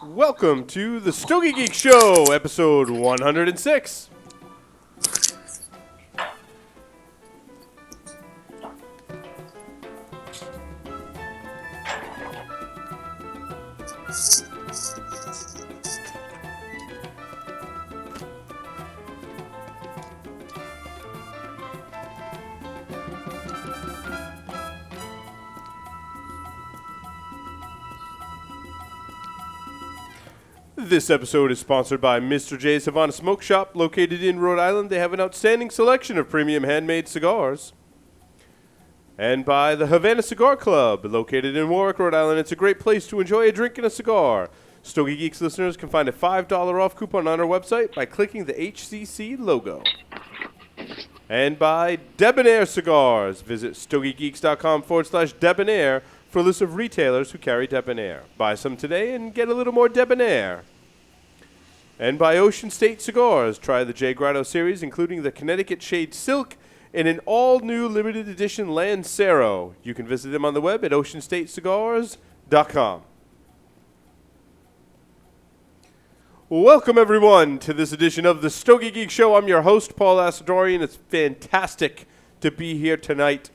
Welcome to the Stogie Geek Show, episode 106. This episode is sponsored by Mr. J's Havana Smoke Shop, located in Rhode Island. They have an outstanding selection of premium handmade cigars. And by the Havana Cigar Club, located in Warwick, Rhode Island. It's a great place to enjoy a drink and a cigar. Stogie Geeks listeners can find a $5 off coupon on our website by clicking the HCC logo. And by Debonair Cigars. Visit stogiegeeks.com/debonair for a list of retailers who carry Debonair. Buy some today and get a little more Debonair. And by Ocean State Cigars. Try the J. Grotto series, including the Connecticut Shade Silk and an all-new limited edition Lancero. You can visit them on the web at oceanstatecigars.com. Welcome, everyone, to this edition of the Stogie Geek Show. I'm your host, Paul Asadorian. It's fantastic to be here tonight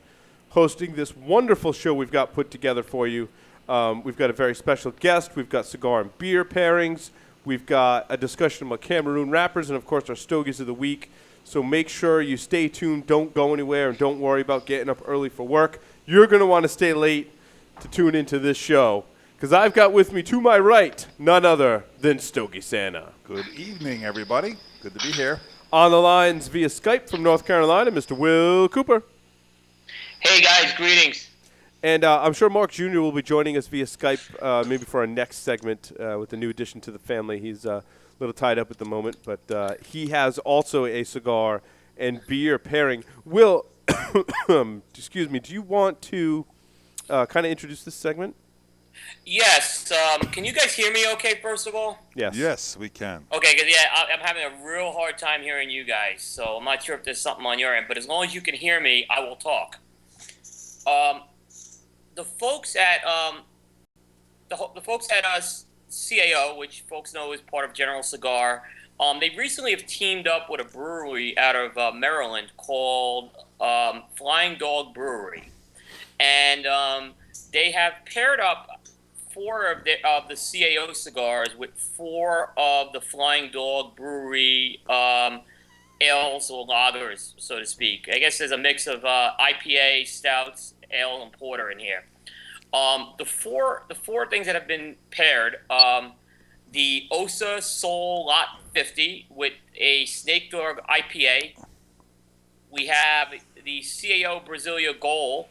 hosting this wonderful show we've got put together for you. We've got a very special guest. We've got cigar and beer pairings. We've got a discussion about Cameroon rappers and, of course, our Stogies of the Week. So make sure you stay tuned. Don't go anywhere, and don't worry about getting up early for work. You're going to want to stay late to tune into this show, because I've got with me to my right none other than Stogie Santa. Good evening, everybody. Good to be here. On the lines via Skype from North Carolina, Mr. Will Cooper. Hey, guys. Greetings. And I'm sure Mark Jr. will be joining us via Skype maybe for our next segment with the new addition to the family. He's a little tied up at the moment, but he has also a cigar and beer pairing. Will, excuse me, do you want to kind of introduce this segment? Yes. Can you guys hear me okay, first of all? Yes. Yes, we can. Okay, because, I'm having a real hard time hearing you guys, so I'm not sure if there's something on your end, but as long as you can hear me, I will talk. The folks at CAO, which folks know is part of General Cigar, they recently have teamed up with a brewery out of Maryland called Flying Dog Brewery, and they have paired up 4 of the CAO cigars with 4 of the Flying Dog Brewery ales or lagers, so to speak. I guess there's a mix of IPA, stouts, ale, and porter in here. The four things that have been paired, the Osa Soul Lot 50 with a Snake Dog IPA. We have the CAO Brasilia Gold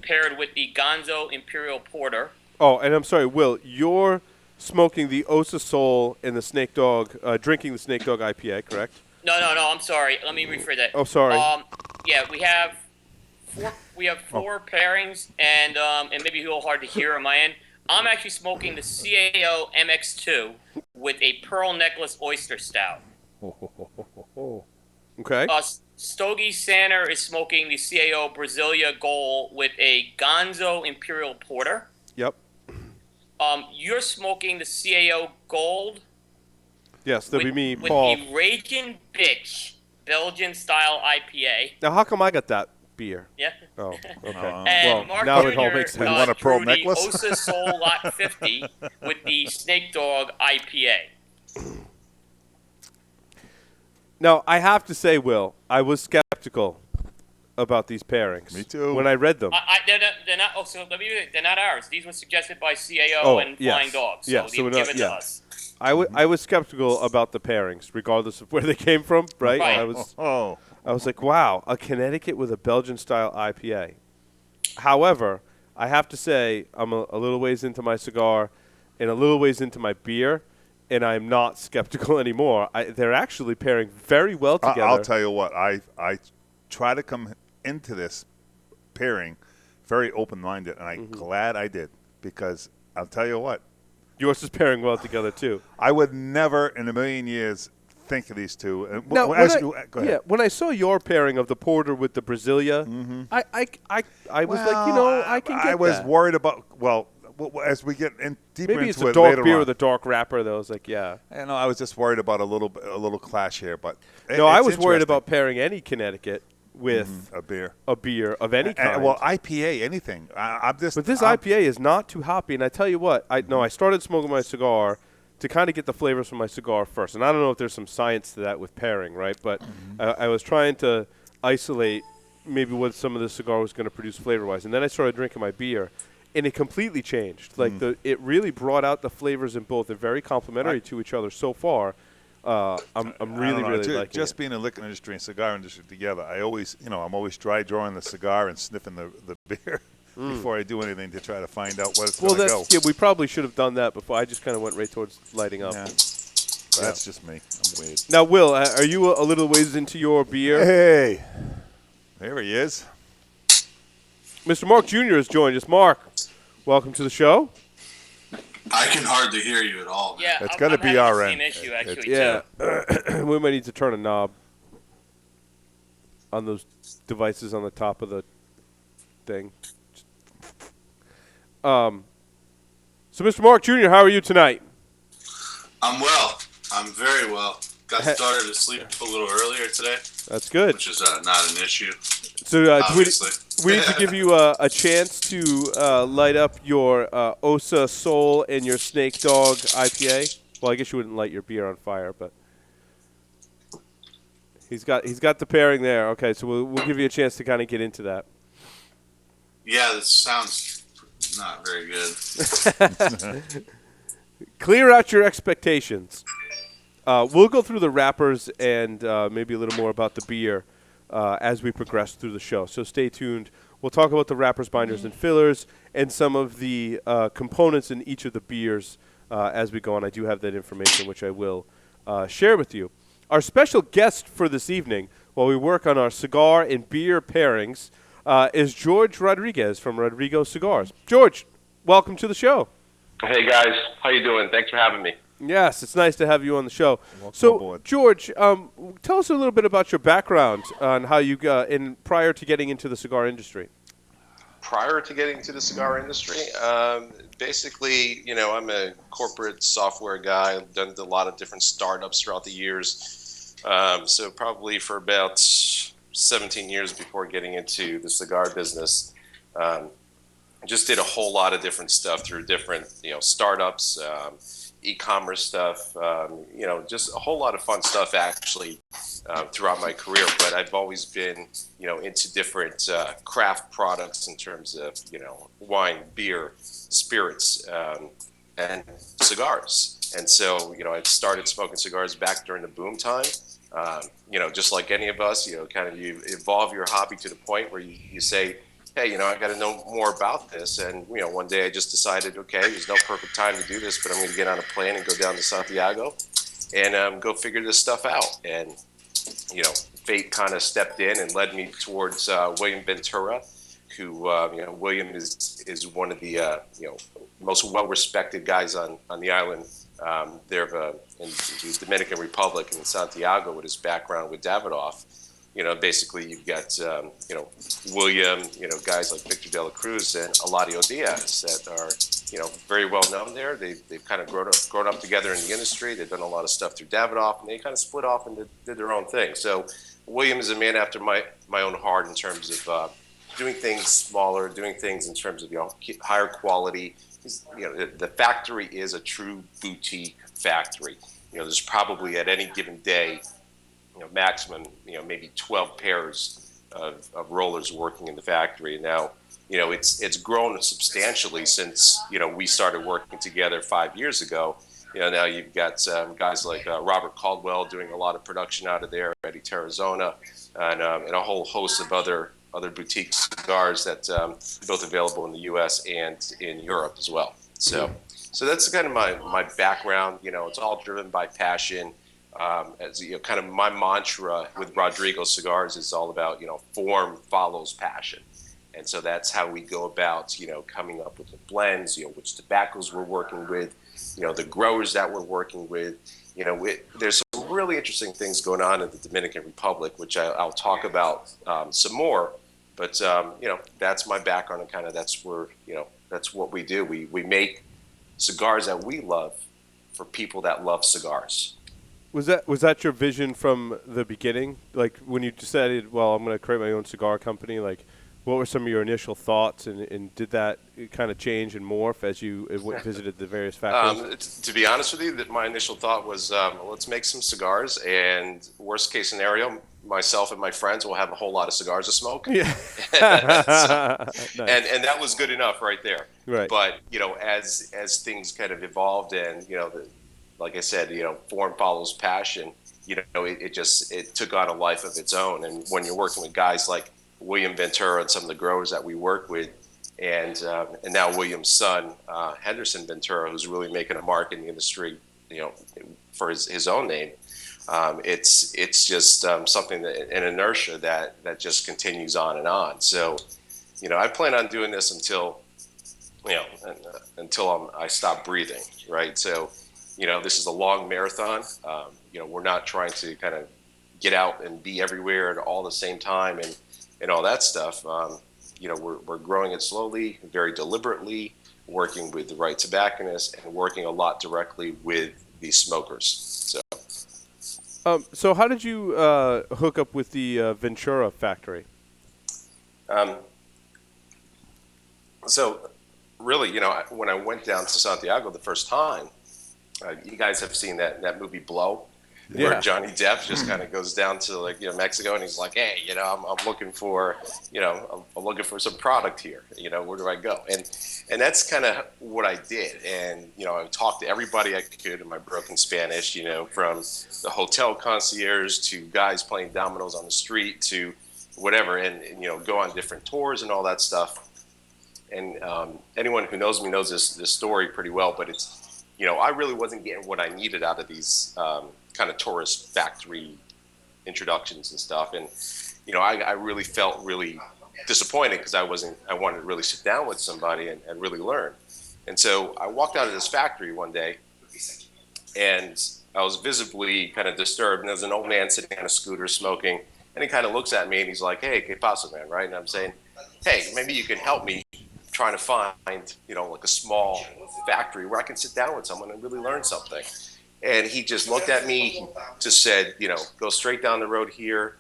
paired with the Gonzo Imperial Porter. Oh, and I'm sorry, Will, you're smoking the Osa Soul and the Snake Dog, drinking the Snake Dog IPA, correct? No, I'm sorry. Let me rephrase that. Oh, sorry. Yeah, we have 4 pairings, and it may be a little hard to hear on my end. I'm actually smoking the CAO MX2 with a Pearl Necklace Oyster Stout. Okay. Stogie Santa is smoking the CAO Brasilia Gold with a Gonzo Imperial Porter. Yep. You're smoking the CAO Gold. Yes, that'd be me, Paul. With the Raging Bitch Belgian-style IPA. Now, how come I got that beer? Yeah. Oh, okay. And Mark now Jr. it all makes sense. You want a pearl drew necklace? the Osa Soul Lot 50 with the Snake Dog IPA. Now, I have to say, Will, I was skeptical about these pairings. Me too. When I read them. They're not. Oh, so they're not ours. These were suggested by CAO and yes. Flying Dogs. So Yes, they've so we're not- given yeah. to us. I was skeptical about the pairings, regardless of where they came from, right? Right. I was like, wow, a Connecticut with a Belgian-style IPA. However, I have to say, I'm a little ways into my cigar and a little ways into my beer, and I'm not skeptical anymore. They're actually pairing very well together. I'll tell you what. I try to come into this pairing very open-minded, and I'm glad I did, because I'll tell you what. Yours is pairing well together, too. I would never in a million years think of these two. Now, Go ahead. Yeah, when I saw your pairing of the porter with the Brasilia, I was like, I can get I was that. worried about, well, as we get in deeper Maybe it's into a it dark later beer on. with a dark wrapper, though. It's like, yeah. I was just worried about a little clash here, but No, I it's was worried interesting. about pairing any Connecticut with a beer. a beer of any kind. Well, IPA, anything. I'm just. But this IPA is not too hoppy, and I tell you what, I started smoking my cigar to kind of get the flavors from my cigar first, and I don't know if there's some science to that with pairing, right? But I was trying to isolate maybe what some of the cigar was going to produce flavor-wise, and then I started drinking my beer, and it completely changed. Like it really brought out the flavors in both. They're very complementary to each other so far. I'm really liking just it. being in the liquor industry and cigar industry together. I'm always dry drawing the cigar and sniffing the beer before I do anything to try to find out what it's going to go. Yeah, we probably should have done that before. I just kind of went right towards lighting up. Yeah. That's just me. I'm weird. Now, Will, are you a little ways into your beer? Hey, there he is. Mr. Mark Jr. has joined us. Mark, welcome to the show. I can hardly hear you at all. Yeah, It's I'm gotta be having our the end. same issue, actually, Yeah, too. we might need to turn a knob on those devices on the top of the thing. So, Mr. Mark Jr., how are you tonight? I'm well. I'm very well. Got started to sleep a little earlier today, That's good. which is not an issue, So, do obviously. we need to give you a chance to light up your Osa Soul and your Snake Dog IPA. Well, I guess you wouldn't light your beer on fire, but he's got the pairing there. Okay, so we'll give you a chance to kind of get into that. Yeah, this sounds not very good. Clear out your expectations. We'll go through the wrappers and maybe a little more about the beer as we progress through the show. So stay tuned. We'll talk about the wrappers, binders, and fillers and some of the components in each of the beers as we go on. I do have that information, which I will share with you. Our special guest for this evening, while we work on our cigar and beer pairings, is George Rodriguez from Rodrigo Cigars. George, welcome to the show. Hey guys, how you doing? Thanks for having me. Yes, it's nice to have you on the show. Welcome aboard. George, tell us a little bit about your background on how you got in prior to getting into the cigar industry. Prior to getting to the cigar industry, basically, I'm a corporate software guy. I've done a lot of different startups throughout the years. So probably for about 17 years before getting into the cigar business, just did a whole lot of different stuff through different, startups, e-commerce stuff, just a whole lot of fun stuff actually throughout my career. But I've always been, into different craft products in terms of, wine, beer, spirits, and cigars. And so, I started smoking cigars back during the boom time. Just like any of us, you evolve your hobby to the point where you say, hey, I got to know more about this. And, one day I just decided, okay, there's no perfect time to do this, but I'm going to get on a plane and go down to Santiago and go figure this stuff out. And, fate kind of stepped in and led me towards William Ventura, who, William is one of the, most well-respected guys on the island there in the Dominican Republic and in Santiago with his background with Davidoff. Basically you've got, William, guys like Victor de la Cruz and Eladio Diaz that are, very well known there. They've kind of grown up together in the industry. They've done a lot of stuff through Davidoff, and they kind of split off and did their own thing. So William is a man after my own heart in terms of doing things smaller, doing things in terms of, higher quality. The factory is a true boutique factory. There's probably at any given day, maximum, maybe 12 pairs of rollers working in the factory. And now, it's grown substantially since, we started working together 5 years ago. Now you've got guys like Robert Caldwell doing a lot of production out of there, Eddie Tarazona, and a whole host of other boutique cigars that both available in the U.S. and in Europe as well. So that's kind of my background. It's all driven by passion. As kind of my mantra with Rodrigo Cigars is all about, form follows passion. And so that's how we go about, coming up with the blends, which tobaccos we're working with, the growers that we're working with. There's some really interesting things going on in the Dominican Republic, which I'll talk about some more. But, that's my background and kind of that's where, That's what we do. We make cigars that we love for people that love cigars. Was that your vision from the beginning? Like when you decided, well, I'm going to create my own cigar company. Like, what were some of your initial thoughts, and did that kind of change and morph as you visited the various factories? To be honest with you, that my initial thought was, let's make some cigars, and worst case scenario, myself and my friends will have a whole lot of cigars to smoke. Yeah. Nice. and that was good enough right there. Right. But as things kind of evolved, and like I said, form follows passion. It took on a life of its own. And when you're working with guys like William Ventura and some of the growers that we work with, and now William's son, Henderson Ventura, who's really making a mark in the industry, for his own name. It's just something an inertia that just continues on and on. So, I plan on doing this until I stop breathing, right? So, this is a long marathon. We're not trying to kind of get out and be everywhere at all the same time and all that stuff. We're growing it slowly, very deliberately, working with the right tobacconists and working a lot directly with the smokers. So how did you hook up with the Ventura factory? So really, when I went down to Santiago the first time, you guys have seen that movie Blow, where Johnny Depp just kind of goes down to Mexico, and he's like, hey, I'm looking for, I'm looking for some product here. Where do I go? And that's kind of what I did. And, I talked to everybody I could in my broken Spanish, from the hotel concierge to guys playing dominoes on the street to whatever, and go on different tours and all that stuff. And anyone who knows me knows this story pretty well, but it's, I really wasn't getting what I needed out of these kind of tourist factory introductions and stuff. And, I really felt really disappointed because I wanted to really sit down with somebody and really learn. And so I walked out of this factory one day, and I was visibly kind of disturbed. And there's an old man sitting on a scooter smoking, and he kind of looks at me and he's like, hey, ¿qué pasa, man? Right? And I'm saying, hey, maybe you can help me trying to find, like a small factory where I can sit down with someone and really learn something. And he just looked at me, he just said, go straight down the road here.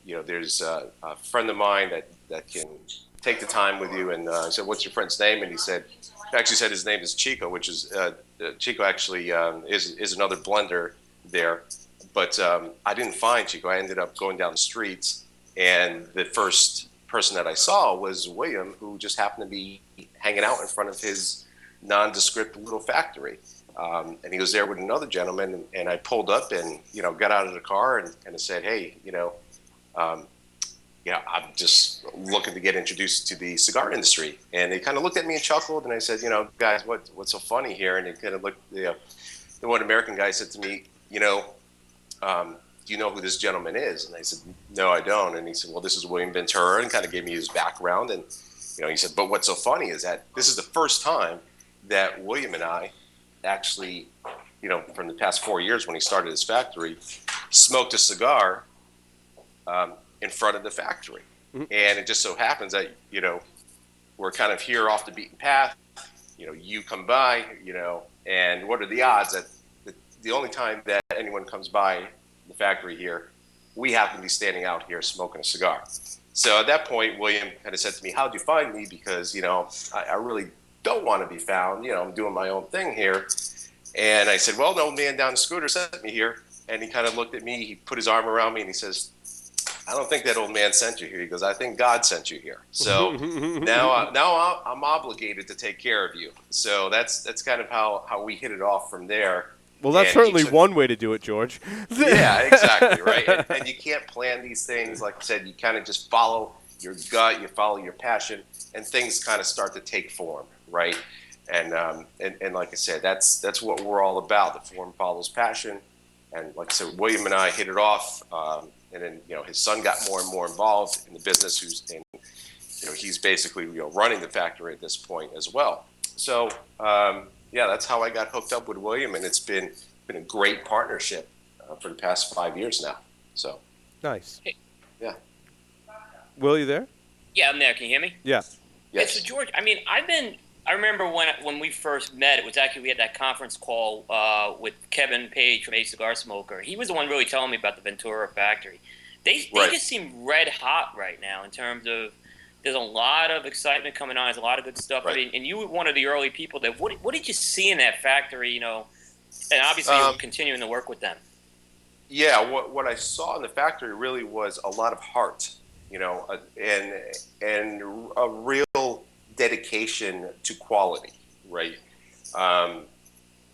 There's a friend of mine that can take the time with you. And I said, what's your friend's name? And he actually said his name is Chico, which is, Chico actually is another blender there. But I didn't find Chico. I ended up going down the streets, and the first person that I saw was William, who just happened to be hanging out in front of his nondescript little factory. And he was there with another gentleman, and I pulled up and, got out of the car and kind of said, hey, I'm just looking to get introduced to the cigar industry. And they kind of looked at me and chuckled, and I said, guys, what's so funny here? And they kind of looked, the one American guy said to me, do you know who this gentleman is? And I said, no, I don't. And he said, well, this is William Ventura, and kind of gave me his background. And, he said, but what's so funny is that this is the first time that William and I actually, from the past 4 years when he started his factory, smoked a cigar in front of the factory. Mm-hmm. And it just so happens that, we're kind of here off the beaten path. You come by, and what are the odds that the only time that anyone comes by the factory here, we happen to be standing out here smoking a cigar. So at that point, William kind of said to me, how'd you find me? Because, I really don't want to be found. I'm doing my own thing here. And I said, well, the old man down the scooter sent me here. And he kind of looked at me, he put his arm around me, and he says, I don't think that old man sent you here. He goes, I think God sent you here. So now I'm obligated to take care of you. So that's kind of how we hit it off from there. Well, that's certainly one way to do it, George. Yeah, exactly, right? And you can't plan these things. Like I said, you kind of just follow your gut, you follow your passion, and things kind of start to take form, right? And like I said, that's what we're all about. The form follows passion. And like I said, William and I hit it off, and then his son got more and more involved in the business. He's basically running the factory at this point as well. So. That's how I got hooked up with William, and it's been a great partnership for the past 5 years now. So nice. Hey. Yeah. Will, you there? Yeah, I'm there. Can you hear me? Yeah. Yes. So George, I mean, I remember when we first met. It was actually we had that conference call with Kevin Page from A Cigar Smoker. He was the one really telling me about the Ventura factory. They Right. just seem red hot right now in terms of there's a lot of excitement coming on. There's a lot of good stuff. Right. I mean, and you were one of the early people that. What did you see in that factory? You know, and obviously you're continuing to work with them. Yeah, what I saw in the factory really was a lot of heart, and a real dedication to quality, right? Um,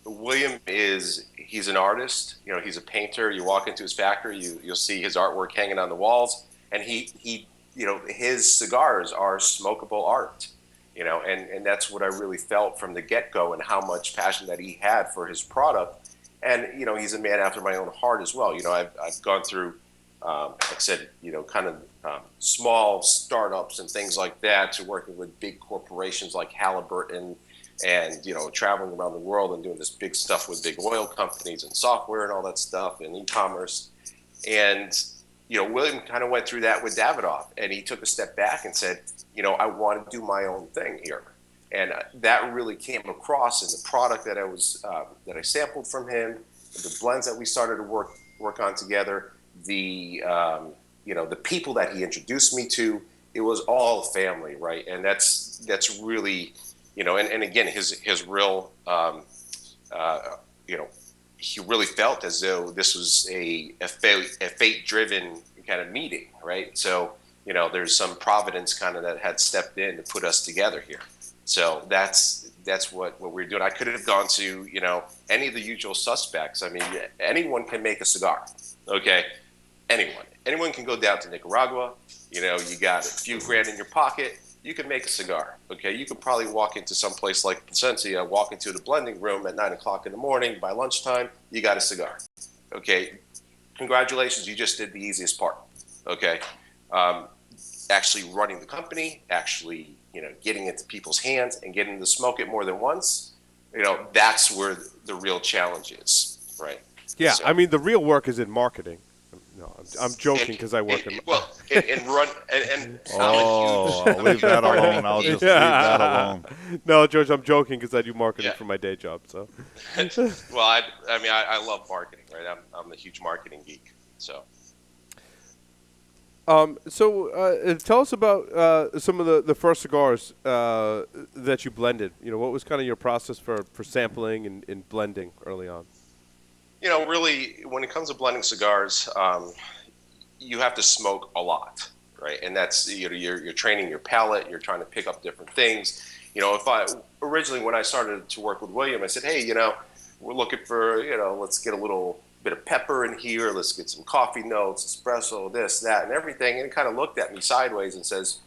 William he's an artist, he's a painter. You walk into his factory, you'll see his artwork hanging on the walls, and he his cigars are smokable art, and that's what I really felt from the get-go, and how much passion that he had for his product. And he's a man after my own heart as well. I've gone through, like I said, kind of small startups and things like that, to working with big corporations like Halliburton, and traveling around the world and doing this big stuff with big oil companies and software and all that stuff and e-commerce. And William kind of went through that with Davidoff, and he took a step back and said, I want to do my own thing here. And that really came across in the product that I sampled from him, the blends that we started to work on together, the the people that he introduced me to. It was all family, right? And that's really, and again, his real, he really felt as though this was a fate-driven kind of meeting, right? So there's some providence kind of that had stepped in to put us together here. So that's what we're doing. I could have gone to, any of the usual suspects. I mean, anyone can make a cigar, okay? Anyone can go down to Nicaragua. You got a few grand in your pocket, you can make a cigar, okay? You could probably walk into some place like Placencia, walk into the blending room at 9 o'clock in the morning. By lunchtime, you got a cigar, okay? Congratulations, you just did the easiest part, okay? Actually running the company, actually getting it to people's hands and getting to smoke it more than once, that's where the real challenge is, right? Yeah, So, I mean, the real work is in marketing. No, I'm joking because I work in. And run and Oh, I'll leave that alone. I'll just leave that alone. No, George, I'm joking because I do marketing Yeah. for my day job. So, well, I love marketing, right? I'm a huge marketing geek, so. Tell us about some of the first cigars that you blended. What was kind of your process for sampling and blending early on? Really, when it comes to blending cigars, you have to smoke a lot, right? And that's you're training your palate. You're trying to pick up different things. Originally when I started to work with William, I said, hey, we're looking for let's get a little bit of pepper in here. Let's get some coffee notes, espresso, this, that, and everything. And he kind of looked at me sideways and says,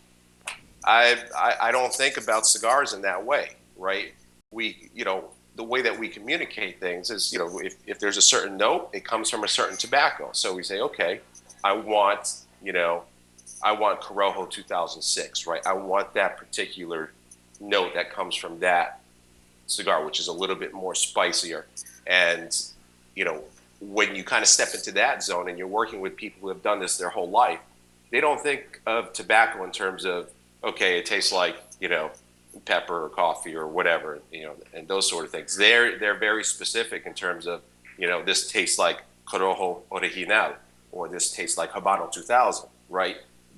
I don't think about cigars in that way, right? The way that we communicate things is, if there's a certain note, it comes from a certain tobacco. So we say, okay, I want Corojo 2006, right? I want that particular note that comes from that cigar, which is a little bit more spicier. And, when you kind of step into that zone and you're working with people who have done this their whole life, they don't think of tobacco in terms of, okay, it tastes like, pepper or coffee or whatever, and those sort of things. They're very specific in terms of, this tastes like Corojo Original, or this tastes like Habano 2000, right?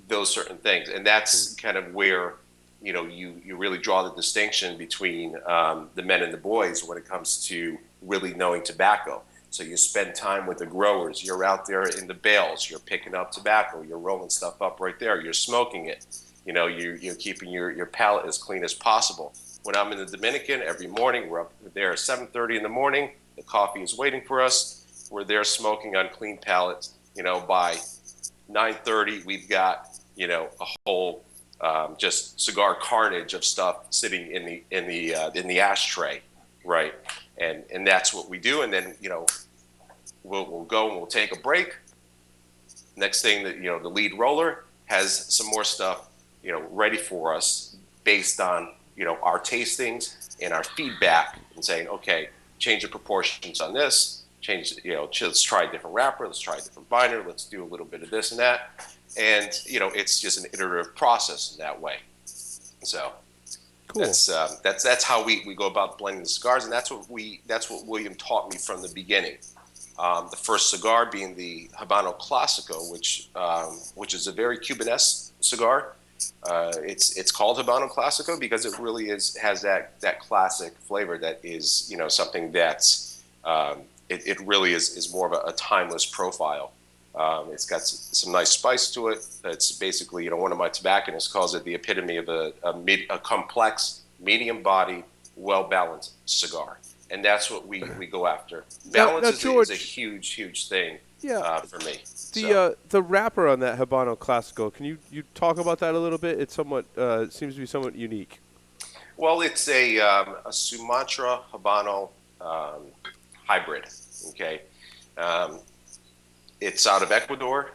Those certain things. And that's kind of where, you really draw the distinction between the men and the boys when it comes to really knowing tobacco. So you spend time with the growers. You're out there in the bales. You're picking up tobacco. You're rolling stuff up right there. You're smoking it. You're keeping your palate as clean as possible. When I'm in the Dominican, every morning we're up there at 7:30 in the morning. The coffee is waiting for us. We're there smoking on clean pallets. By 9:30, we've got a whole just cigar carnage of stuff sitting in the ashtray, right? And that's what we do. And then we'll go and we'll take a break. Next thing that the lead roller has some more stuff ready for us based on our tastings and our feedback, and saying, okay, change the proportions on this, let's try a different wrapper, let's try a different binder, let's do a little bit of this and that. And it's just an iterative process in that way. So Cool. that's how we go about blending the cigars, and that's what William taught me from the beginning. The first cigar being the Habano Classico, which is a very Cubanesque cigar. It's called Habano Classico because it really has that classic flavor that is something that's it really is more of a timeless profile. It's got some nice spice to it. It's basically, one of my tobacconists calls it the epitome of a complex, medium-bodied, well-balanced cigar. And that's what we go after. Balance now, George, is a huge thing for me. The wrapper on that Habano Classico, can you talk about that a little bit? It's somewhat seems to be somewhat unique. Well, it's a Sumatra Habano hybrid. Okay. It's out of Ecuador.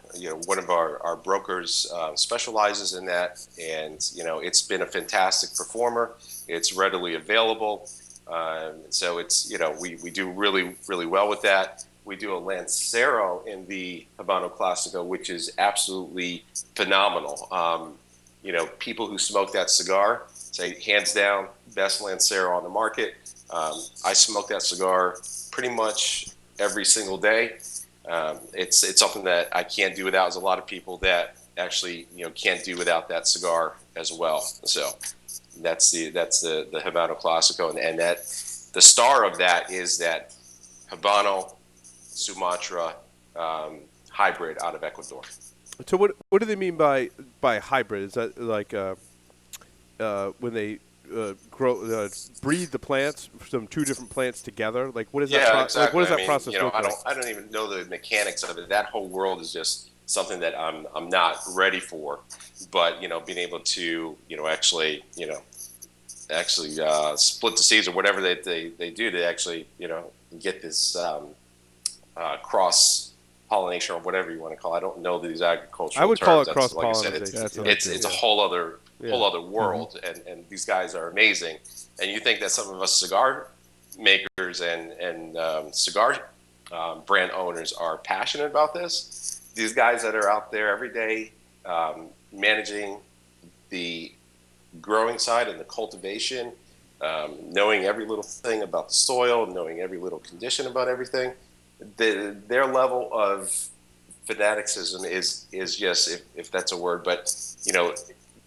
One of our brokers specializes in that, and it's been a fantastic performer. It's readily available, so it's we do really well with that. We do a Lancero in the Habano Classico, which is absolutely phenomenal. People who smoke that cigar say hands down best Lancero on the market. I smoke that cigar pretty much every single day. It's something that I can't do without. There's a lot of people that actually can't do without that cigar as well. So that's the Habano Classico, and that the star of that is that Habano Sumatra hybrid out of Ecuador. So what do they mean by hybrid? Is that like when they breed the plants from two different plants together? Like what is that? Exactly. What does that process look like? I don't even know the mechanics of it. That whole world is just something that I'm not ready for. But being able to actually split the seeds or whatever they do to actually get this cross pollination or whatever you want to call it. I don't know these agricultural I would terms. call it cross Like I said, pollination. it's a whole other world, and these guys are amazing. And you think that some of us cigar makers and cigar brand owners are passionate about this? These guys that are out there every day managing the growing side and the cultivation, knowing every little thing about the soil, knowing every little condition about everything, their level of fanaticism is just, if that's a word, but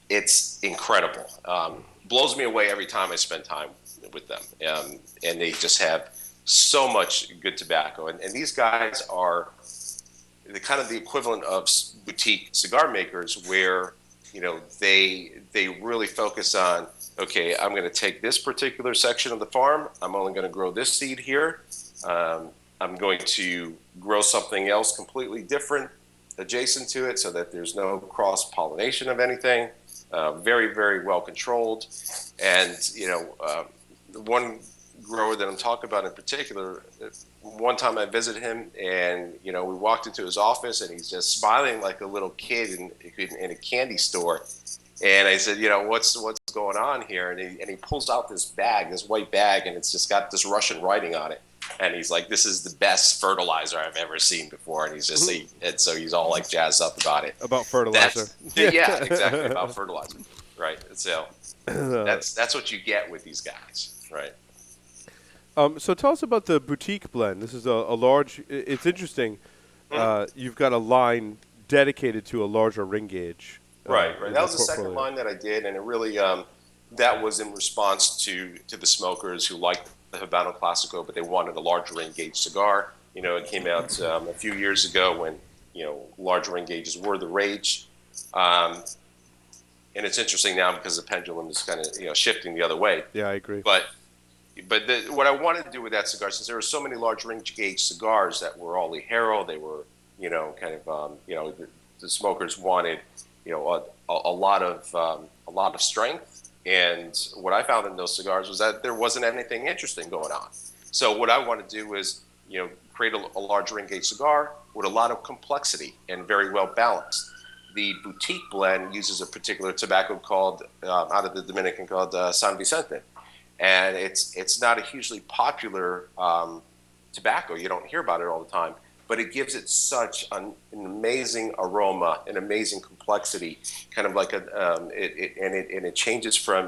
it's incredible. Blows me away every time I spend time with them, and they just have so much good tobacco. And these guys are the kind of the equivalent of boutique cigar makers, where they really focus on, okay, I'm going to take this particular section of the farm. I'm only going to grow this seed here. I'm going to grow something else completely different adjacent to it so that there's no cross-pollination of anything. Very, very well controlled. And, one grower that I'm talking about in particular, one time I visited him and, we walked into his office and he's just smiling like a little kid in a candy store. And I said, what's going on here? And he pulls out this white bag, and it's just got this Russian writing on it. And he's like, this is the best fertilizer I've ever seen before. And he's just, and so he's all like jazzed up about it. About fertilizer. Yeah, exactly, about fertilizer. Right. So that's what you get with these guys. Right. So tell us about the boutique blend. This is a large, it's interesting. You've got a line dedicated to a larger ring gauge. Right. That was the second line that I did. And it really, that was in response to the smokers who liked the Habano Classico, but they wanted a larger ring gauge cigar. It came out a few years ago when larger ring gauges were the rage, and it's interesting now because the pendulum is kind of shifting the other way. Yeah, I agree. But what I wanted to do with that cigar, since there were so many large ring gauge cigars that were all ligero, they were the smokers wanted a lot of strength. And what I found in those cigars was that there wasn't anything interesting going on. So what I want to do is, create a large ring gauge cigar with a lot of complexity and very well balanced. The boutique blend uses a particular tobacco called out of the Dominican called San Vicente, and it's not a hugely popular tobacco. You don't hear about it all the time, but it gives it such an amazing aroma, an amazing complexity, kind of like it changes from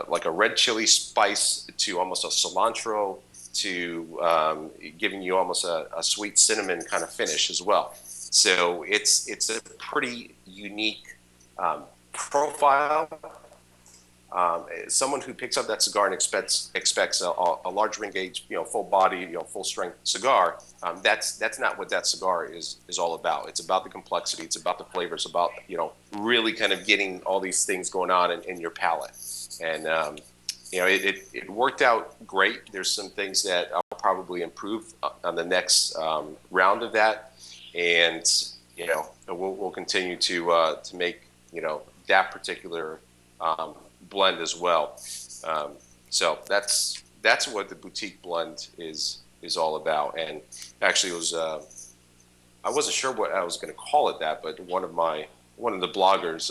like a red chili spice to almost a cilantro to giving you almost a sweet cinnamon kind of finish as well. So it's a pretty unique profile. Someone who picks up that cigar and expects a large ring gauge, full body, full strength cigar. That's not what that cigar is all about. It's about the complexity. It's about the flavors. About really kind of getting all these things going on in your palate. And it worked out great. There's some things that I'll probably improve on the next round of that, and we'll continue to make that particular blend as well. So that's what the boutique blend is all about. And actually, it was I wasn't sure what I was going to call it that, but one of the bloggers,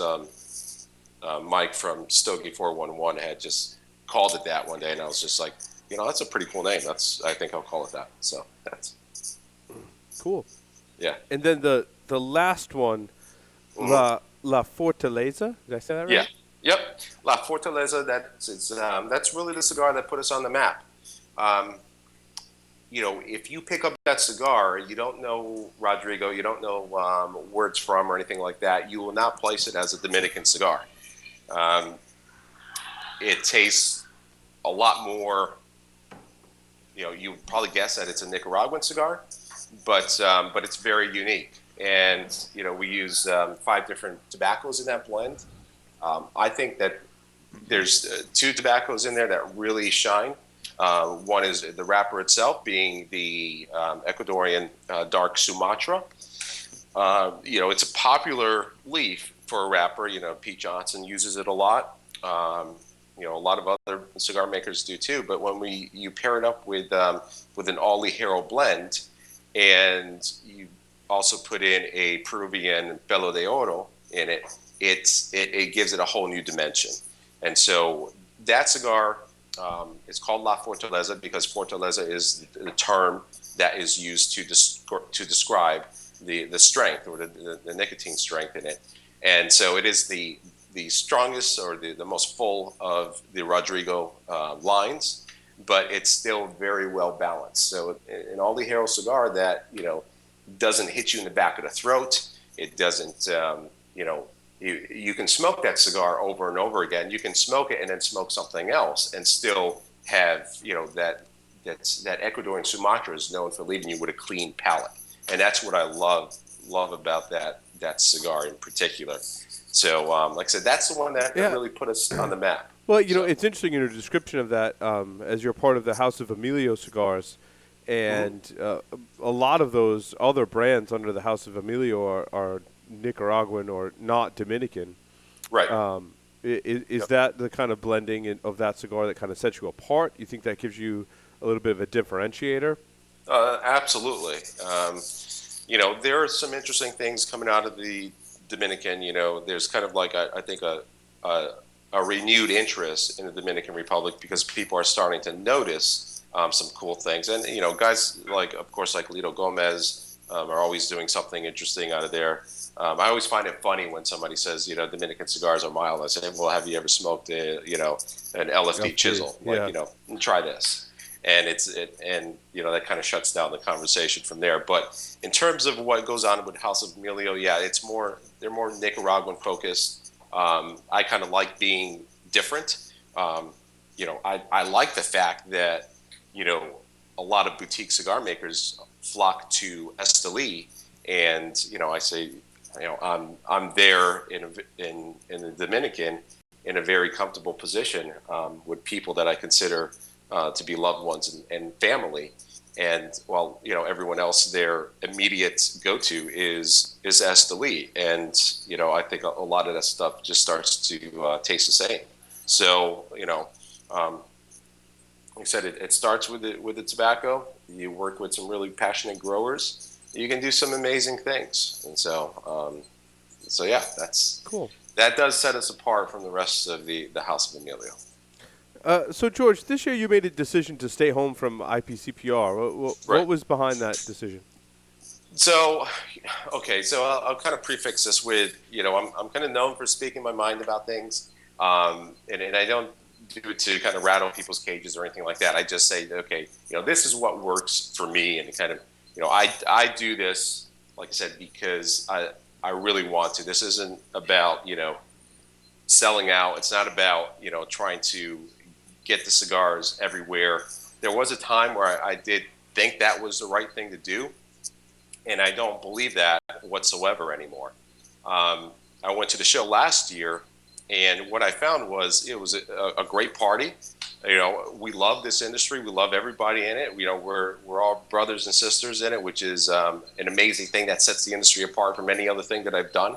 Mike from Stogie 411, had just called it that one day, and I was just like, that's a pretty cool name. I think I'll call it that. So that's cool. Yeah. And then the last one, La Fortaleza. Did I say that right? Yeah. Yep. La Fortaleza. That's really the cigar that put us on the map. If you pick up that cigar, you don't know Rodrigo, you don't know where it's from or anything like that, you will not place it as a Dominican cigar. It tastes a lot more. You probably guess that it's a Nicaraguan cigar, but it's very unique. And we use 5 different tobaccos in that blend. I think that there's 2 tobaccos in there that really shine. One is the wrapper itself, being the Ecuadorian dark Sumatra. It's a popular leaf for a wrapper. Pete Johnson uses it a lot. A lot of other cigar makers do too. But when you pair it up with an all ligero blend, and you also put in a Peruvian Pelo de Oro in it, it gives it a whole new dimension. And so that cigar is called La Fortaleza because Fortaleza is the term that is used to describe the strength or the nicotine strength in it. And so it is the strongest or the most full of the Rodrigo lines, but it's still very well balanced. So an all ligero cigar that doesn't hit you in the back of the throat. It doesn't you can smoke that cigar over and over again. You can smoke it and then smoke something else and still have that Ecuadorian Sumatra is known for leaving you with a clean palate, and that's what I love about that cigar in particular. So like I said, that's the one that really put us on the map. Well, it's interesting in your description of that, as you're part of the House of Emilio cigars, and a lot of those other brands under the House of Emilio are Nicaraguan or not Dominican. Right. Is that the kind of blending of that cigar that kind of sets you apart? You think that gives you a little bit of a differentiator? Absolutely. There are some interesting things coming out of the Dominican. There's kind of like I think a renewed interest in the Dominican Republic because people are starting to notice some cool things, and guys like Lito Gomez are always doing something interesting out of there. I always find it funny when somebody says, Dominican cigars are mild. I say, well, have you ever smoked an LFD chisel? Try this. And that kind of shuts down the conversation from there. But in terms of what goes on with House of Emilio, they're more Nicaraguan focused. I kind of like being different. I like the fact that, a lot of boutique cigar makers flock to Esteli, and I say, I'm there in the Dominican in a very comfortable position with people that I consider to be loved ones and family, and while everyone else their immediate go-to is Esteli, and I think a lot of that stuff just starts to taste the same. So like I said, it starts with the tobacco. You work with some really passionate growers. You can do some amazing things, and so yeah, that's cool. That does set us apart from the rest of the House of Emilio. So George, this year you made a decision to stay home from IPCPR. What Right. was behind that decision? So, okay, so I'll kind of prefix this with, I'm kind of known for speaking my mind about things, and I don't do it to kind of rattle people's cages or anything like that. I just say, okay, this is what works for me, and kind of, I do this, like I said, because I really want to. This isn't about, selling out. It's not about, trying to get the cigars everywhere. There was a time where I did think that was the right thing to do, and I don't believe that whatsoever anymore. I went to the show last year, and what I found was it was a great party. We love this industry. We love everybody in it. We're all brothers and sisters in it, which is an amazing thing that sets the industry apart from any other thing that I've done.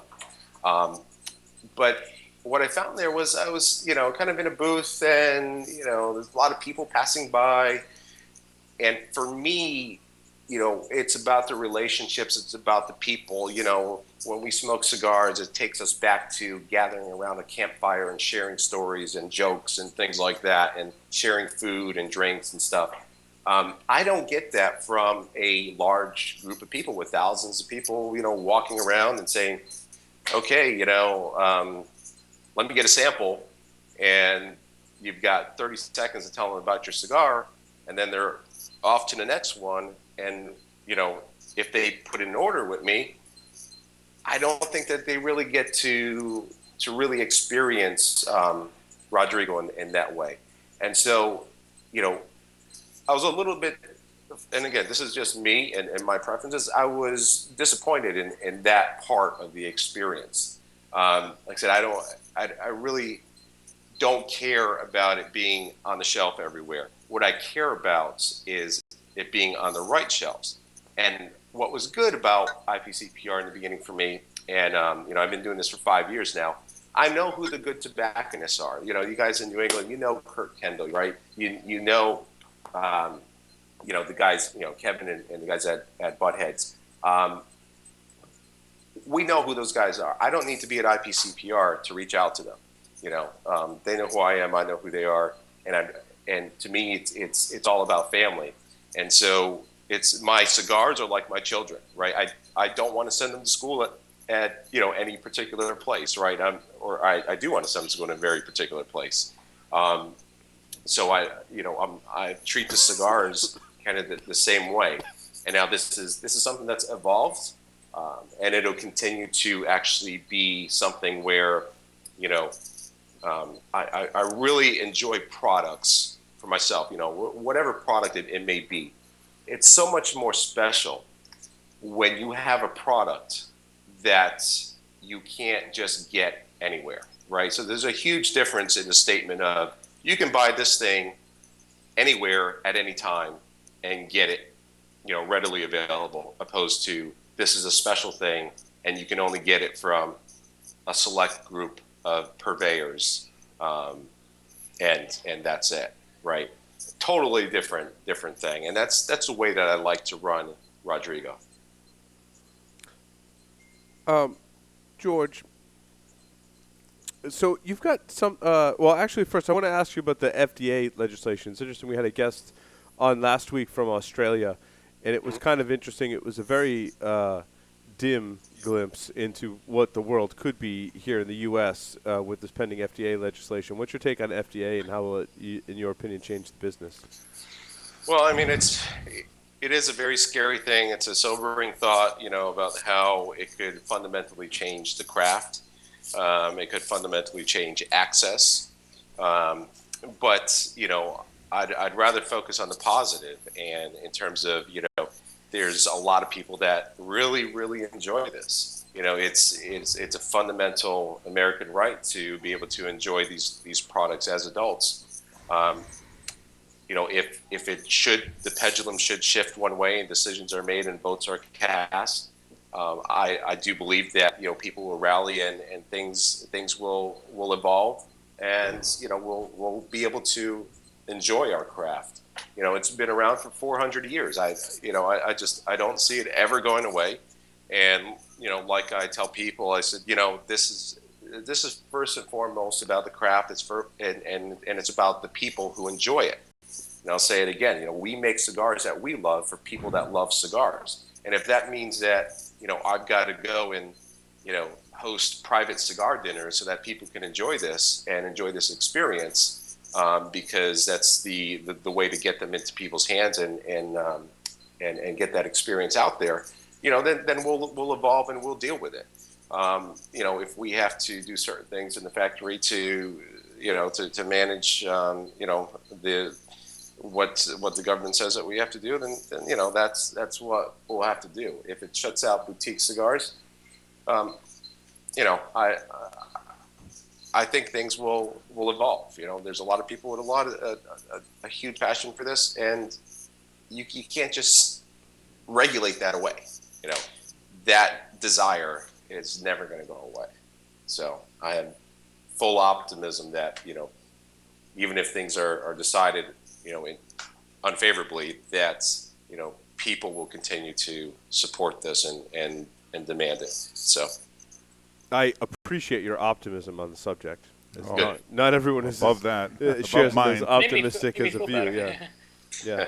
But what I found there was I was, kind of in a booth, and there's a lot of people passing by, and for me, it's about the relationships. It's about the people. When we smoke cigars, it takes us back to gathering around a campfire and sharing stories and jokes and things like that, and sharing food and drinks and stuff. I don't get that from a large group of people with thousands of people, walking around and saying, okay, let me get a sample. And you've got 30 seconds to tell them about your cigar, and then they're off to the next one. And, if they put in an order with me, I don't think that they really get to really experience Rodrigo in that way. And so, I was a little bit, and again, this is just me and my preferences. I was disappointed in that part of the experience. Like I said, I really don't care about it being on the shelf everywhere. What I care about is it being on the right shelves. And what was good about IPCPR in the beginning for me, and I've been doing this for 5 years now, I know who the good tobacconists are. You guys in New England, Kurt Kendall, right? The guys, Kevin and the guys at Buttheads. We know who those guys are. I don't need to be at IPCPR to reach out to them. They know who I am. I know who they are, and to me, it's all about family. And so it's my cigars are like my children, right? I don't want to send them to school at any particular place, right? I do want to send them to school in a very particular place. So I treat the cigars kind of the same way. And now this is something that's evolved, and it'll continue to actually be something where I really enjoy products for myself. Whatever product it may be, it's so much more special when you have a product that you can't just get anywhere, right? So there's a huge difference in the statement of you can buy this thing anywhere at any time and get it, readily available, opposed to this is a special thing and you can only get it from a select group of purveyors, and that's it, right? Totally different thing, and that's the way that I like to run Rodrigo. George, so you've got some. Well, actually, first I want to ask you about the FDA legislation. It's interesting. We had a guest on last week from Australia, and it was kind of interesting. It was a very dim glimpse into what the world could be here in the U.S. With this pending FDA legislation. What's your take on FDA, and how will it, in your opinion, change the business? Well, I mean, it is a very scary thing. It's a sobering thought, about how it could fundamentally change the craft. It could fundamentally change access. But, I'd rather focus on the positive. And in terms of, there's a lot of people that really, really enjoy this. It's a fundamental American right to be able to enjoy these products as adults. If the pendulum should shift one way and decisions are made and votes are cast, I do believe that people will rally and things will evolve, and we'll be able to enjoy our craft. It's been around for 400 years. I don't see it ever going away. And like I tell people, I said, this is first and foremost about the craft. And it's about the people who enjoy it. And I'll say it again. We make cigars that we love for people that love cigars. And if that means that I've got to go and host private cigar dinners so that people can enjoy this and enjoy this experience, because that's the way to get them into people's hands and get that experience out there. Then we'll evolve and we'll deal with it. If we have to do certain things in the factory to manage, what the government says that we have to do, then that's what we'll have to do. If it shuts out boutique cigars, I think things will evolve. There's a lot of people with a huge passion for this, and you can't just regulate that away. That desire is never going to go away. So I have full optimism that even if things are decided unfavorably, that people will continue to support this and demand it. So I appreciate your optimism on the subject. Good. Not everyone is above that. shares above as mine. optimistic Made me as a feel view. better. Yeah.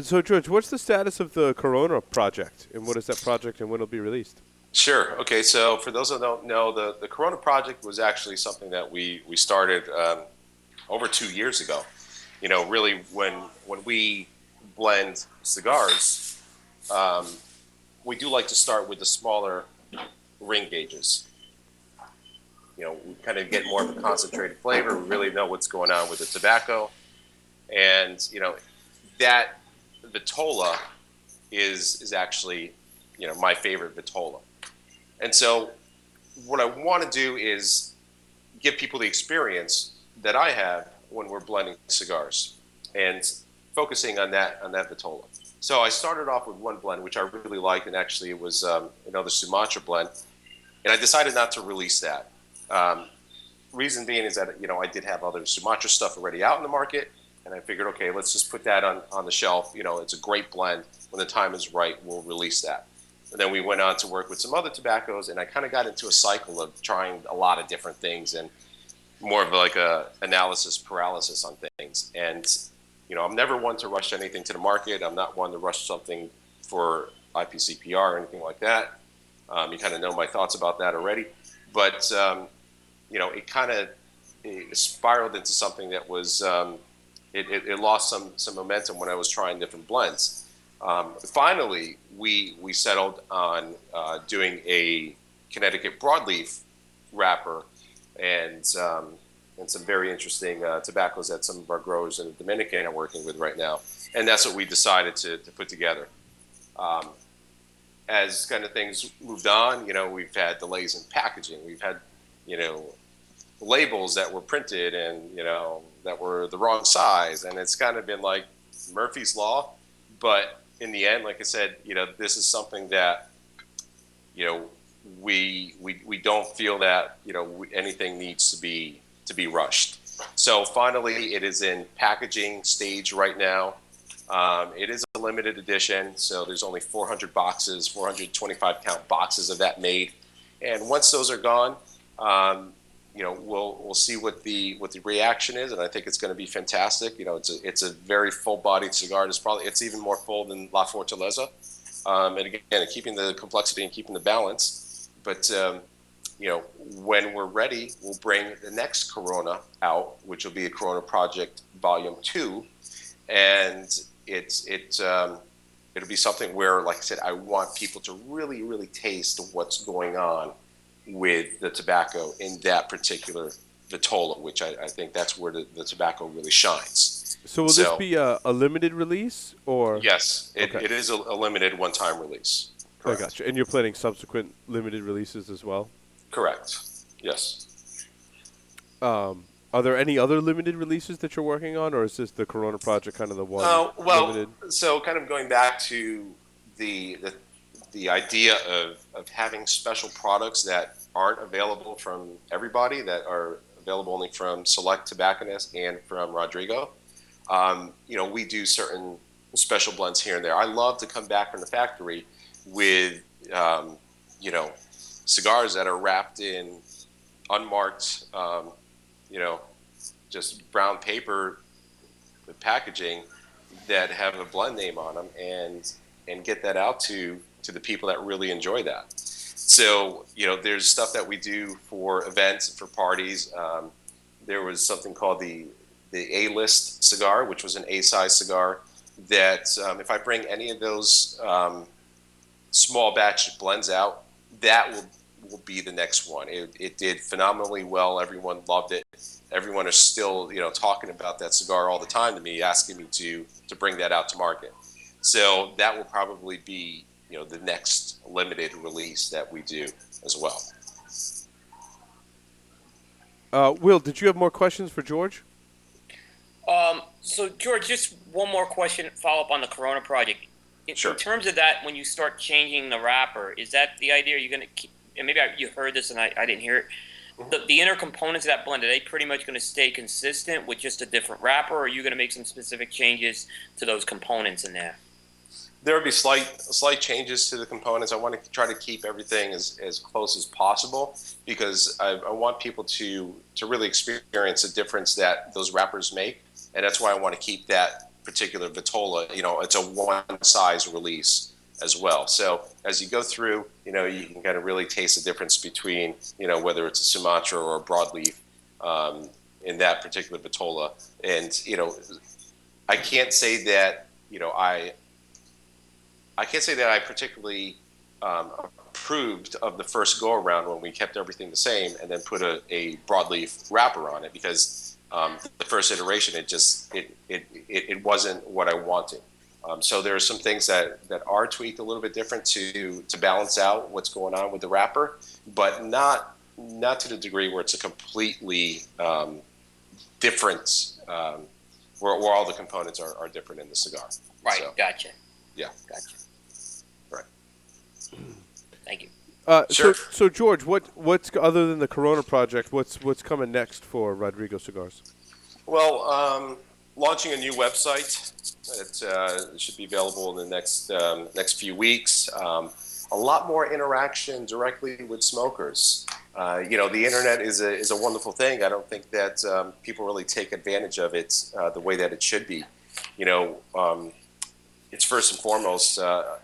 So George, what's the status of the Corona project, and what is that project, and when it'll be released? Sure. Okay. So for those who don't know, the Corona project was actually something that we started over 2 years ago. Really when we blend cigars, we do like to start with the smaller ring gauges. We kind of get more of a concentrated flavor. We really know what's going on with the tobacco, and that Vitola is actually my favorite Vitola. And so what I want to do is give people the experience that I have when we're blending cigars and focusing on that Vitola. So I started off with one blend, which I really liked, and actually it was the Sumatra blend. And I decided not to release that. Reason being is that, I did have other Sumatra stuff already out in the market, and I figured, okay, let's just put that on the shelf. It's a great blend. When the time is right, we'll release that. And then we went on to work with some other tobaccos, and I kind of got into a cycle of trying a lot of different things and more of like a analysis paralysis on things. And, I'm never one to rush anything to the market. I'm not one to rush something for IPCPR or anything like that. You kind of know my thoughts about that already. But, it kind of spiraled into something that was, it lost some momentum when I was trying different blends. Finally, we settled on doing a Connecticut broadleaf wrapper and some very interesting tobaccos that some of our growers in the Dominican are working with right now. And that's what we decided to put together. As kind of things moved on, we've had delays in packaging. We've had, labels that were printed and, that were the wrong size. And it's kind of been like Murphy's Law. But in the end, like I said, this is something that, we don't feel that, anything needs to be rushed. So finally, it is in packaging stage right now. It is a limited edition, so there's only 400 boxes, 425 count boxes of that made. And once those are gone, we'll see what the reaction is, and I think it's going to be fantastic. It's a very full-bodied cigar. It's even more full than La Fortaleza, and again, keeping the complexity and keeping the balance. But when we're ready, we'll bring the next Corona out, which will be a Corona Project Volume 2, and it'll be something where, like I said, I want people to really, really taste what's going on with the tobacco in that particular Vitola, which I think that's where the tobacco really shines. So will this be a limited release, or? Yes, Okay. it is a limited one-time release. I Correct. gotcha. And you're planning subsequent limited releases as well? Correct. Yes. Are there any other limited releases that you're working on, or is this the Corona Project kind of the one limited? So kind of going back to the idea of having special products that aren't available from everybody, that are available only from select tobacconists and from Rodrigo. We do certain special blends here and there. I love to come back from the factory with, cigars that are wrapped in unmarked, you know, just brown paper packaging that have a blend name on them, and get that out to the people that really enjoy that. So, there's stuff that we do for events and for parties. There was something called the A-list cigar, which was an A-size cigar that if I bring any of those small batch blends out, that will be the next one. It did phenomenally well. Everyone loved it. Everyone is still, talking about that cigar all the time to me, asking me to bring that out to market. So that will probably be, the next limited release that we do as well. Will, did you have more questions for George? So George, just one more question, follow up on the Corona project. Sure. In terms of that, when you start changing the wrapper, is that the idea? Are you going to keep, and maybe you heard this and I didn't hear it, the inner components of that blend, are they pretty much going to stay consistent with just a different wrapper, or are you going to make some specific changes to those components in there? There will be slight changes to the components. I want to try to keep everything as close as possible, because I want people to really experience the difference that those wrappers make, and that's why I want to keep that particular Vitola. It's a one-size release as well. So as you go through, you can kind of really taste the difference between, whether it's a Sumatra or a broadleaf in that particular Vitola. And, I can't say that, I can't say that I particularly approved of the first go around when we kept everything the same and then put a broadleaf wrapper on it, because the first iteration, it wasn't what I wanted. So there are some things that are tweaked a little bit different to balance out what's going on with the wrapper, but not to the degree where it's a completely different, where all the components are different in the cigar. Right, So, gotcha. yeah. Gotcha. Right. Thank you. Sure. So George, what's other than the Corona project? What's coming next for Rodrigo Cigars? Well, launching a new website. It should be available in the next few weeks. A lot more interaction directly with smokers. The internet is a wonderful thing. I don't think that people really take advantage of it the way that it should be. It's first and foremost a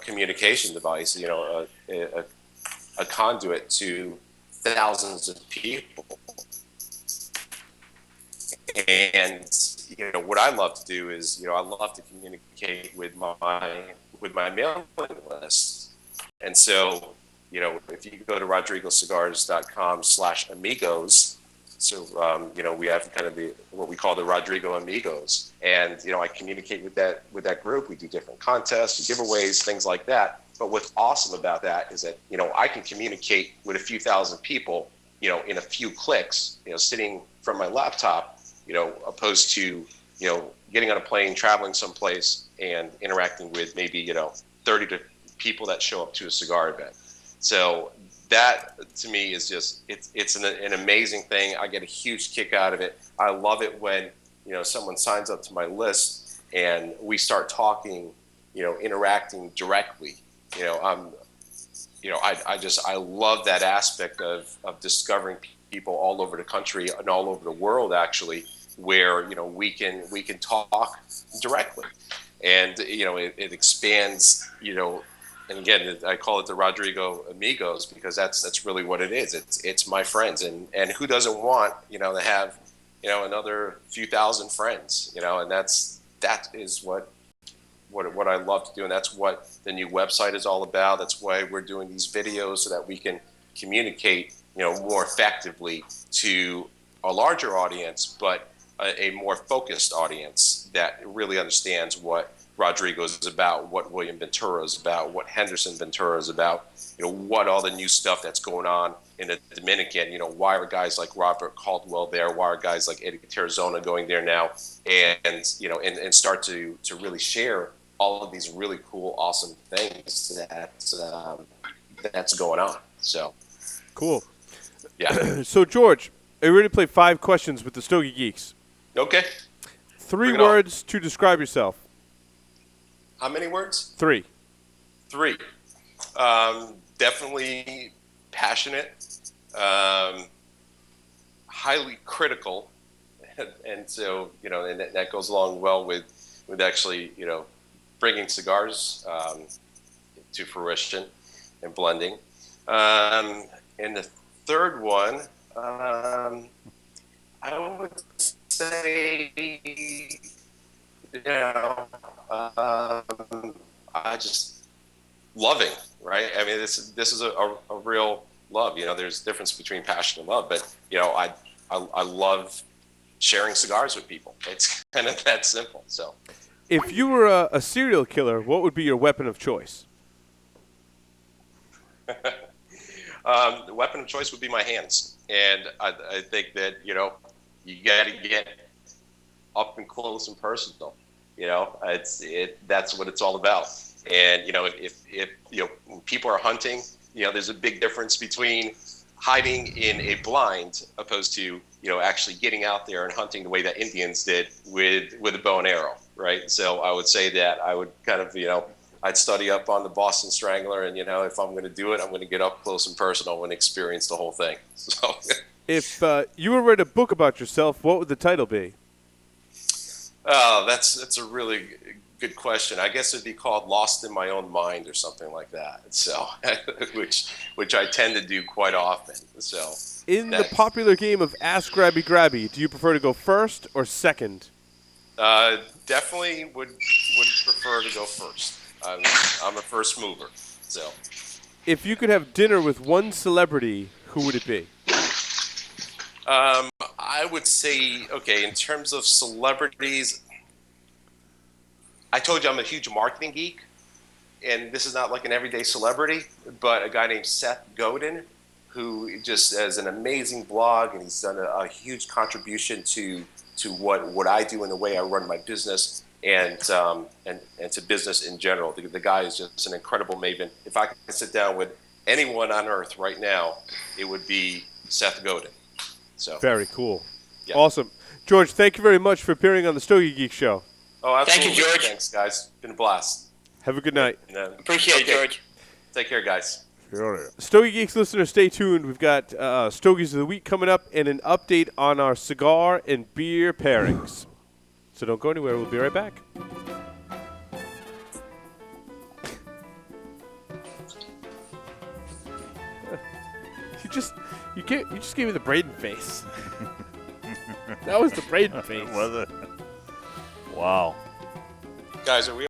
communication device. A conduit to thousands of people. And what I love to do is I love to communicate with my mailing list. And so if you go to rodrigocigars.com/amigos, so we have kind of what we call the Rodrigo Amigos, and I communicate with that group. We do different contests, giveaways, things like that. But what's awesome about that is that I can communicate with a few thousand people in a few clicks, sitting from my laptop, opposed to, getting on a plane, traveling someplace and interacting with maybe, 30 people that show up to a cigar event. So that to me is just, it's an amazing thing. I get a huge kick out of it. I love it when, someone signs up to my list and we start talking, interacting directly. I love that aspect of discovering people all over the country and all over the world, actually, where we can talk directly, and it expands. And again, I call it the Rodrigo Amigos, because that's really what it is. It's my friends, and who doesn't want to have another few thousand friends, and that is what I love to do, and that's what the new website is all about. That's why we're doing these videos, so that we can communicate more effectively to a larger audience, but a more focused audience that really understands what Rodrigo is about, what William Ventura is about, what Henderson Ventura is about, what all the new stuff that's going on in the Dominican. Why are guys like Robert Caldwell there? Why are guys like Eddie Tarazona going there now? And start to really share all of these really cool, awesome things that's going on. So Cool. yeah. So George, I already played 5 questions with the Stogie Geeks. Okay. 3 Bring it on. words to describe yourself. How many words? 3. 3. Definitely passionate. highly critical, and so and that goes along well with actually bringing cigars to fruition and blending. And the third one, I would say, I just loving, right? I mean, this is a real love. There's a difference between passion and love, but I love sharing cigars with people. It's kind of that simple. So, if you were a serial killer, what would be your weapon of choice? the weapon of choice would be my hands, and I think that you got to get up and close and personal. That's what it's all about. And if when people are hunting, there's a big difference between hiding in a blind opposed to actually getting out there and hunting the way that Indians did with a bow and arrow, right? So I would say that I would kind of I'd study up on the Boston Strangler, and if I'm going to do it, I'm going to get up close and personal and experience the whole thing. So, if you were to write a book about yourself, what would the title be? That's a really good question. I guess it'd be called "Lost in My Own Mind" or something like that. So, which I tend to do quite often. So, in the popular game of Ask Grabby Grabby, do you prefer to go first or second? Definitely would prefer to go first. I'm a first mover. So, if you could have dinner with one celebrity, who would it be? I would say, okay, in terms of celebrities, I told you I'm a huge marketing geek, and this is not like an everyday celebrity, but a guy named Seth Godin, who just has an amazing blog, and he's done a huge contribution to what I do and the way I run my business, and to business in general. The guy is just an incredible maven. If I could sit down with anyone on earth right now, it would be Seth Godin. So very cool. Yeah. Awesome. George, thank you very much for appearing on the Stogie Geek Show. Oh, absolutely. Thank you, George. Thanks, guys. Been a blast. Have a good night. Appreciate it, George. Take care, guys. Stogie Geeks listeners, stay tuned. We've got Stogies of the Week coming up and an update on our cigar and beer pairings. So don't go anywhere. We'll be right back. You just gave me the Braden face. That was the Braden face. Was it? Wow. Guys, are we